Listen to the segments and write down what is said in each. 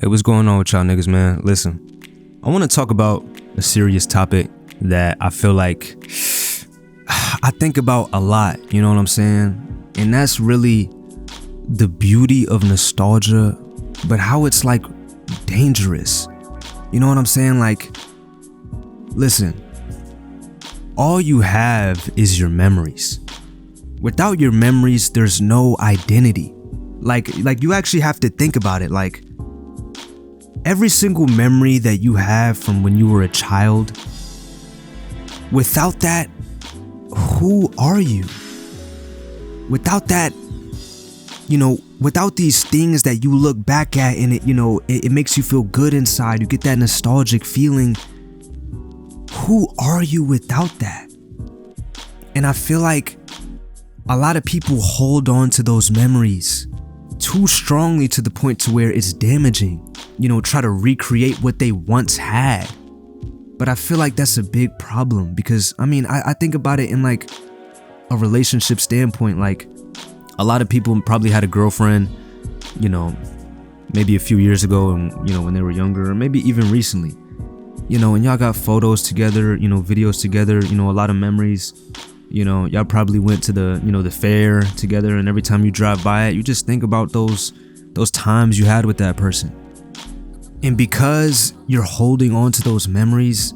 Hey, what's going on with y'all niggas, man? Listen, I want to talk about a serious topic that I feel like I think about a lot, you know what I'm saying? And that's really the beauty of nostalgia, but how it's like dangerous. You know what I'm saying? Like, listen, all you have is your memories. Without your memories, there's no identity. Like you actually have to think about it. Like, every single memory that you have from when you were a child, without that, who are you? Without that, without these things that you look back at and it makes you feel good inside, you get that nostalgic feeling. Who are you without that? And I feel like a lot of people hold on to those memories too strongly to the point to where it's damaging. Try to recreate what they once had. But I feel like that's a big problem because, I think about it in like a relationship standpoint. Like, a lot of people probably had a girlfriend, maybe a few years ago and, when they were younger, or maybe even recently, and y'all got photos together, videos together, a lot of memories. Y'all probably went to the fair together, and every time you drive by it, you just think about those times you had with that person. And because you're holding on to those memories,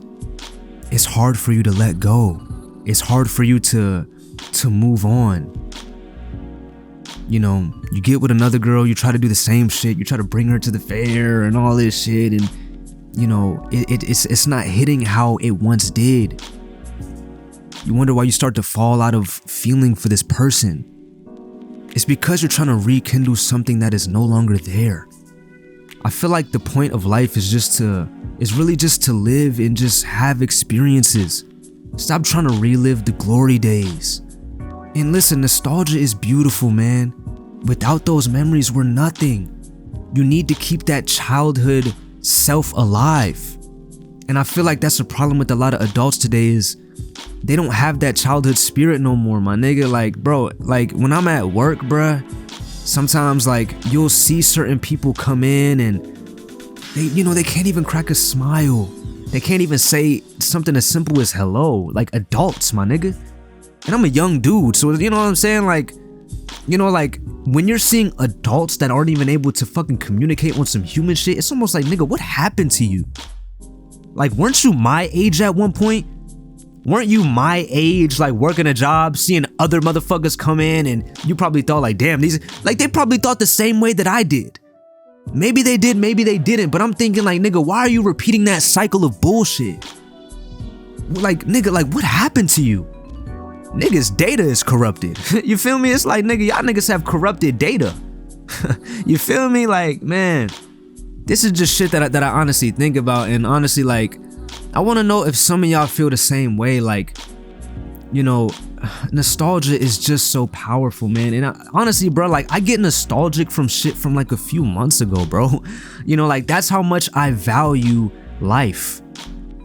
it's hard for you to let go. It's hard for you to move on. You get with another girl, you try to do the same shit, you try to bring her to the fair and all this shit, and it's not hitting how it once did. You wonder why you start to fall out of feeling for this person. It's because you're trying to rekindle something that is no longer there. I feel like the point of life is really just to live and just have experiences. Stop trying to relive the glory days. And listen, nostalgia is beautiful, man. Without those memories, we're nothing. You need to keep that childhood self alive. And I feel like that's the problem with a lot of adults today is they don't have that childhood spirit no more, my nigga. Like, bro, like when I'm at work, bruh, sometimes like you'll see certain people come in and they can't even crack a smile. They can't even say something as simple as hello. Like adults, my nigga. And I'm a young dude, so you know what I'm saying? Like, like when you're seeing adults that aren't even able to fucking communicate on some human shit, it's almost like, nigga, what happened to you? Like, weren't you my age at one point? Weren't you my age, like working a job, seeing other motherfuckers come in, and you probably thought like, damn, they probably thought the same way that I did. Maybe they did, maybe they didn't, but I'm thinking like, nigga, why are you repeating that cycle of bullshit? Like, nigga, like what happened to you? Niggas' data is corrupted. You feel me? It's like, nigga, y'all niggas have corrupted data. You feel me? Like, man, this is just shit that I honestly think about, and honestly, like, I want to know if some of y'all feel the same way. Like, nostalgia is just so powerful, man. And honestly, bro, like I get nostalgic from shit from like a few months ago, bro. Like that's how much I value life.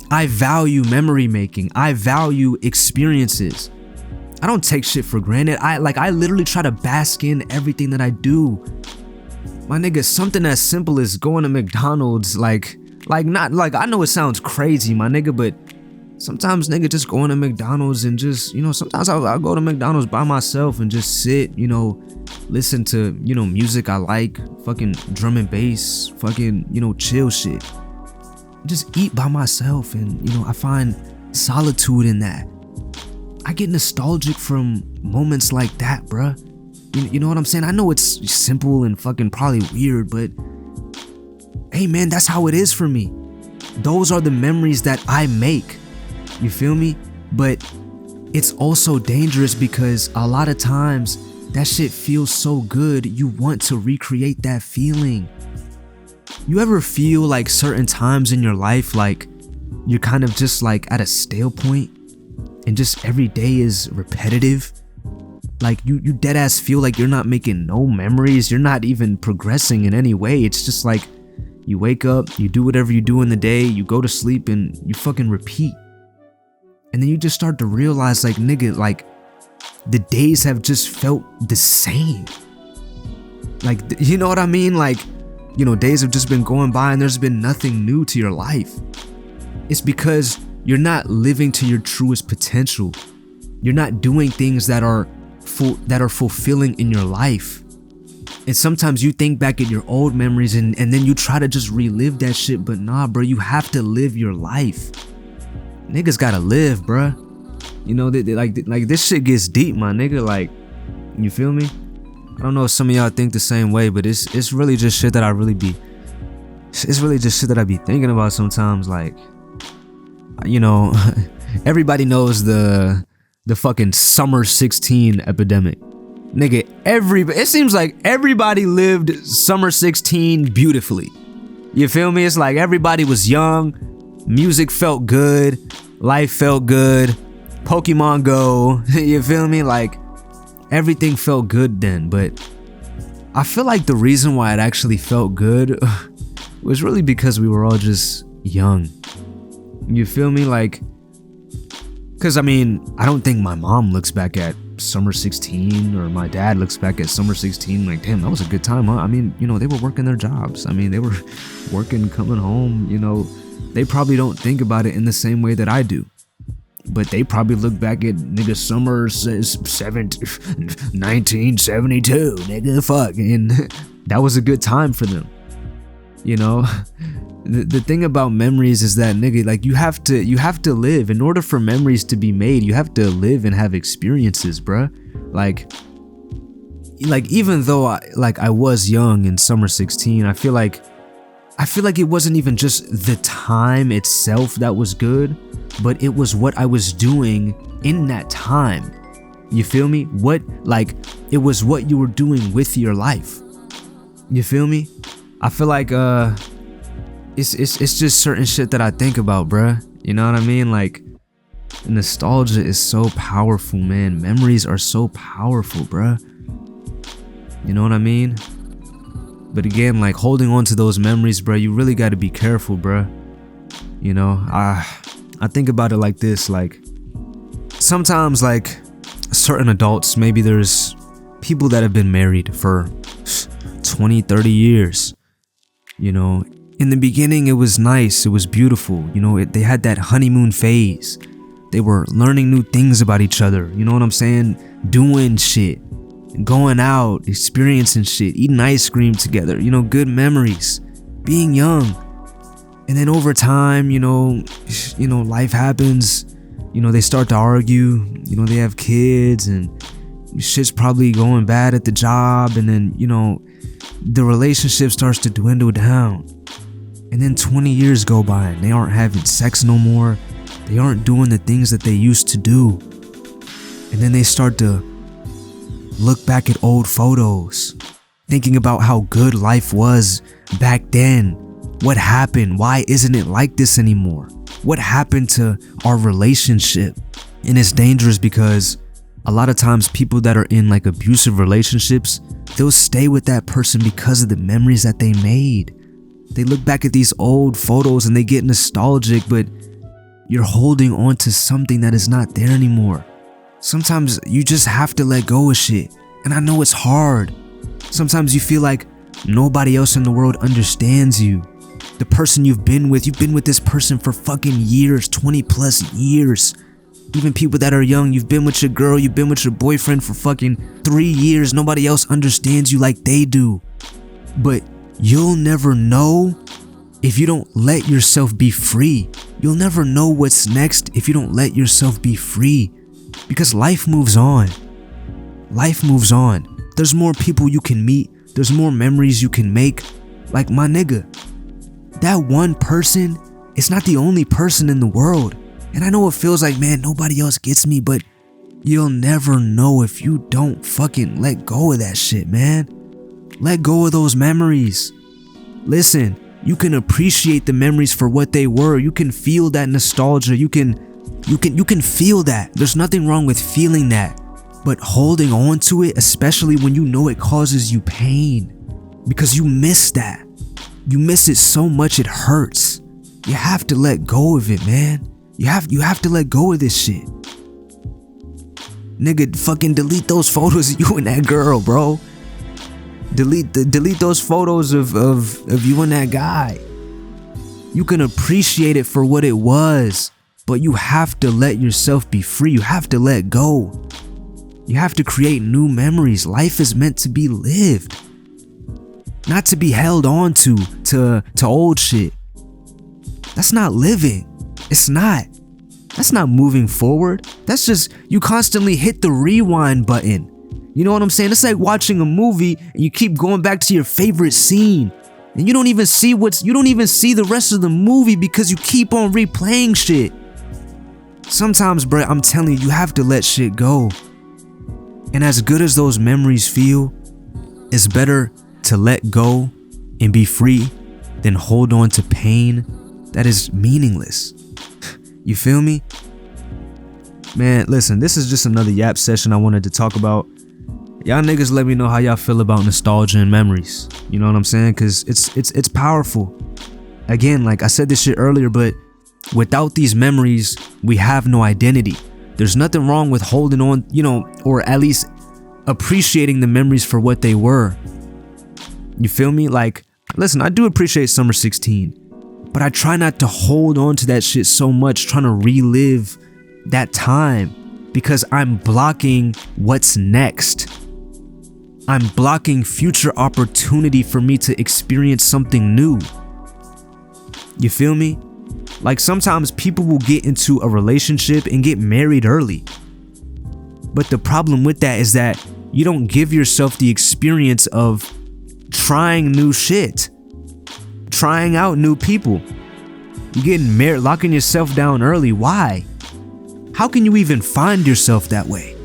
I value memory making. I value experiences. I don't take shit for granted. I literally try to bask in everything that I do. My nigga, something as simple as going to McDonald's, not like, I know it sounds crazy, my nigga, but sometimes, nigga, just going to McDonald's and just, sometimes I'll go to McDonald's by myself and just sit, listen to, music I like, fucking drum and bass, fucking, chill shit. Just eat by myself, and, I find solitude in that. I get nostalgic from moments like that, bruh. You know what I'm saying? I know it's simple and fucking probably weird, but hey, man, that's how it is for me. Those are the memories that I make. You feel me? But it's also dangerous because a lot of times that shit feels so good, you want to recreate that feeling. You ever feel like certain times in your life, like you're kind of just like at a stale point and just every day is repetitive? Like you dead ass feel like you're not making no memories, you're not even progressing in any way. It's just like you wake up, you do whatever you do in the day, you go to sleep, and you fucking repeat. And then you just start to realize, like, nigga, like the days have just felt the same. Like, you know what I mean? Like you know, days have just been going by and there's been nothing new to your life. It's because you're not living to your truest potential. You're not doing things that are fulfilling in your life. And sometimes you think back at your old memories and then you try to just relive that shit, but nah, bro, you have to live your life. Niggas gotta live, bruh. You know, like this shit gets deep, my nigga. Like, you feel me? I don't know if some of y'all think the same way, but it's really just shit that I really be. It's really just shit that I be thinking about sometimes. Like, you know, everybody knows the fucking summer 16 epidemic. Nigga, it seems like everybody lived summer 16 beautifully. You feel me? It's like everybody was young, music felt good, life felt good, Pokemon Go, you feel me? Like, everything felt good then, but I feel like the reason why it actually felt good was really because we were all just young. You feel me? Like, because I mean, I don't think my mom looks back at summer 16 or my dad looks back at summer 16 like, damn, that was a good time, huh? I mean, you know, they were working their jobs. I mean, they were working, coming home, you know, they probably don't think about it in the same way that I do. But they probably look back at nigga summer 1972, nigga, fuck, and that was a good time for them. You know, the thing about memories is that, nigga, like you have to live. In order for memories to be made, you have to live and have experiences, bruh. Like even though I was young in summer 16, I feel like it wasn't even just the time itself that was good, but it was what I was doing in that time. You feel me? It was what you were doing with your life. You feel me? I feel like it's just certain shit that I think about, bruh. You know what I mean? Like, nostalgia is so powerful, man. Memories are so powerful, bruh. You know what I mean? But again, like, holding on to those memories, bruh, you really got to be careful, bruh. You know, I think about it like this, like, sometimes, like, certain adults, maybe there's people that have been married for 20, 30 years. You know, in the beginning, it was nice, it was beautiful. You know, they had that honeymoon phase. They were learning new things about each other. You know what I'm saying? Doing shit, going out, experiencing shit, eating ice cream together. You know, good memories, being young. And then over time, you know, life happens. You know, they start to argue. You know, they have kids and shit's probably going bad at the job. And then, you know, the relationship starts to dwindle down. And then 20 years go by and they aren't having sex no more. They aren't doing the things that they used to do. And then they start to look back at old photos, thinking about how good life was back then. What happened? Why isn't it like this anymore? What happened to our relationship? And it's dangerous because a lot of times people that are in like abusive relationships, they'll stay with that person because of the memories that they made. They look back at these old photos and they get nostalgic, but you're holding on to something that is not there anymore. Sometimes you just have to let go of shit. And I know it's hard. Sometimes you feel like nobody else in the world understands you. The person you've been with this person for fucking years, 20 plus years. Even people that are young, you've been with your girl, you've been with your boyfriend for fucking 3 years. Nobody else understands you like they do. But you'll never know if you don't let yourself be free. You'll never know what's next if you don't let yourself be free. Because life moves on. Life moves on. There's more people you can meet. There's more memories you can make. Like, my nigga, that one person is not the only person in the world. And I know it feels like, man, nobody else gets me, but you'll never know if you don't fucking let go of that shit, man. Let go of those memories. Listen, you can appreciate the memories for what they were. You can feel that nostalgia. You can feel that. There's nothing wrong with feeling that. But holding on to it, especially when you know it causes you pain, because you miss that. You miss it so much it hurts. You have to let go of it, man. You have to let go of this shit. Nigga, fucking delete those photos of you and that girl, bro. delete those photos of you and that guy. You can appreciate it for what it was, but you have to let yourself be free. You have to let go. You have to create new memories. Life is meant to be lived, not to be held on to old shit. That's not living. It's not. That's not moving forward. That's just you constantly hit the rewind button. You know what I'm saying? It's like watching a movie and you keep going back to your favorite scene, and you don't even see the rest of the movie because you keep on replaying shit. Sometimes, bro, I'm telling you, you have to let shit go. And as good as those memories feel, it's better to let go and be free than hold on to pain that is meaningless. You feel me? Man, listen, this is just another YAP session I wanted to talk about. Y'all niggas let me know how y'all feel about nostalgia and memories. You know what I'm saying? Cause it's powerful. Again, like I said this shit earlier, but without these memories, we have no identity. There's nothing wrong with holding on, you know, or at least appreciating the memories for what they were. You feel me? Like, listen, I do appreciate Summer 16, but I try not to hold on to that shit so much, trying to relive that time, because I'm blocking what's next. I'm blocking future opportunity for me to experience something new. You feel me? Like sometimes people will get into a relationship and get married early. But the problem with that is that you don't give yourself the experience of trying new shit, trying out new people. You're getting married, locking yourself down early. Why? How can you even find yourself that way?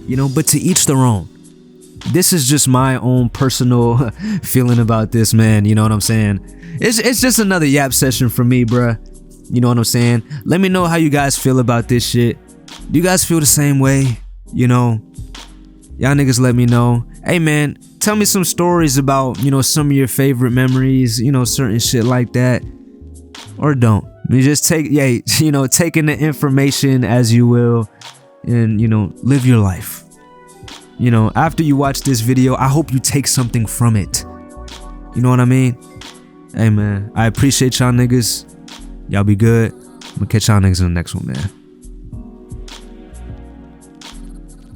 You know, but to each their own. This is just my own personal feeling about this, man. You know what I'm saying? It's just another YAP session for me, bruh. You know what I'm saying? Let me know how you guys feel about this shit. Do you guys feel the same way? You know, y'all niggas let me know. Hey, man, tell me some stories about, you know, some of your favorite memories, you know, certain shit like that. Or don't. You just take, yeah, you know, taking the information as you will and, you know, live your life. You know, after you watch this video, I hope you take something from it. You know what I mean? Hey, man, I appreciate y'all niggas. Y'all be good. I'm gonna catch y'all niggas in the next one, man.